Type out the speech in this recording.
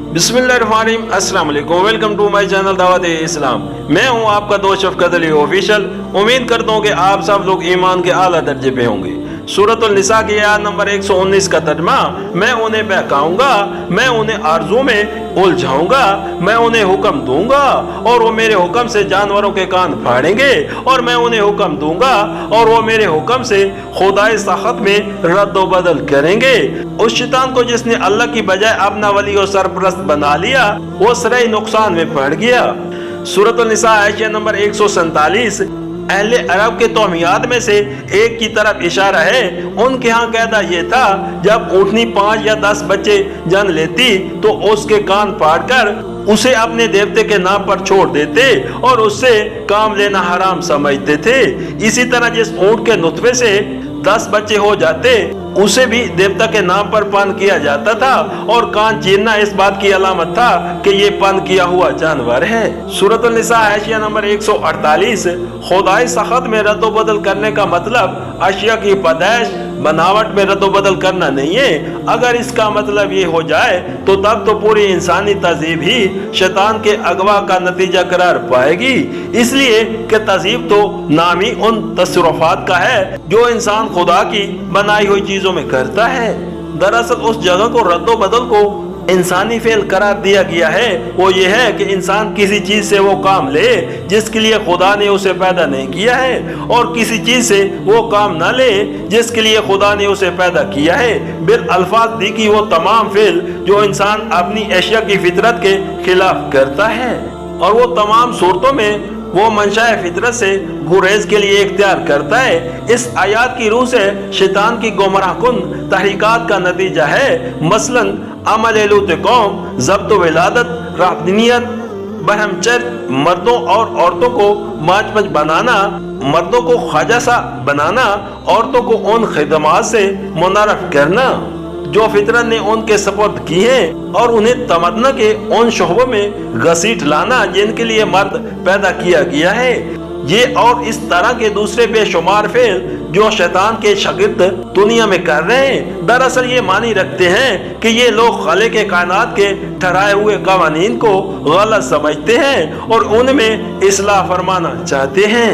बिस्मिल्लाहिर्रहमानिर्रहीम, अस्सलाम वालेकुम। वेलकम टू माय चैनल दावत इस्लाम। मैं हूं आपका दोस्त शफकत अली ऑफिशियल। उम्मीद करता हूं कि आप सब लोग ईमान के आला दर्जे पे होंगे। सूरतुल निसा की आयत नंबर 119 का तर्जुमा, मैं उन्हें बहकाऊंगा, मैं उन्हें आरज़ू में उलझाऊंगा, मैं उन्हें हुक्म दूंगा और वो मेरे हुक्म से जानवरों के कान फाड़ेंगे, और मैं उन्हें हुक्म दूंगा और वो मेरे हुक्म से खुदाई सख्त में रद्द बदल करेंगे। उस शैतान को जिसने अल्लाह की बजाय अपना वली और सरपरस्त बना लिया, वो सराय नुकसान में पड़ गया। सूरतुल निसा आयत नंबर 147 अहले अरब के तौहियात में से एक की तरफ इशारा है। उनके यहाँ कहता ये था, जब ऊँटनी 5 या 10 बच्चे जन्म लेती तो उसके कान फाड़ कर उसे अपने देवते के नाम पर छोड़ देते और उससे काम लेना हराम समझते थे। इसी तरह जिस ऊँट के नुतफे से 10 बच्चे हो जाते, उसे भी देवता के नाम पर पान किया जाता था, और कान चीरना इस बात की अलामत था कि ये पान किया हुआ जानवर है। सूरतुल निसा आयत नंबर 148 खुदाई सख्त में रद्द बदल करने का मतलब अशिया की पैदाइश बनावट में रद्द बदल करना नहीं है। अगर इसका मतलब ये हो जाए तो तब तो पूरी इंसानी तहजीब ही शैतान के अगवा का नतीजा करार पाएगी। इसलिए कि तहजीब तो नाम ही उन तसरुफात का है जो इंसान खुदा की बनाई हुई चीजों में करता है। दरअसल उस जगह को रद्द बदल को इंसानी फेल करार दिया गया है। वो ये है कि इंसान किसी चीज से वो काम ले जिसके लिए खुदा ने उसे पैदा नहीं किया है, और किसी चीज से वो काम ना ले जिसके लिए खुदा ने उसे पैदा किया है। बिल अल्फाज दी की वो तमाम फेल जो इंसान अपनी एशिया की फितरत के खिलाफ करता है, और वो तमाम सूरतों में वो मंशाए फितरत से गुरेज के लिए इख्तियार करता है। इस आयत की रूह से शैतान की गुमराह कुन तहरीकात का नतीजा है। मसलन अमल लूत कौम, ज़ब्त विलादत, राहबनियत, बरहमचर्च, मर्दों और औरतों को माच बनाना, मर्दों को ख्वाजा सा बनाना, औरतों को उन खिदमात से मुनारफ करना जो फितरत ने उनके सपुर्द की है, और उन्हें तमन्ना के उन शोबों में घसीट लाना जिनके लिए मर्द पैदा किया गया है। ये और इस तरह के दूसरे बेशुमार फेल जो शैतान के शागिर्द दुनिया में कर रहे हैं, दरअसल ये मानी रखते हैं कि ये लोग खालिक के कायनात के ठहराए हुए कवानीन को गलत समझते हैं और उनमें इस्लाह फरमाना चाहते हैं।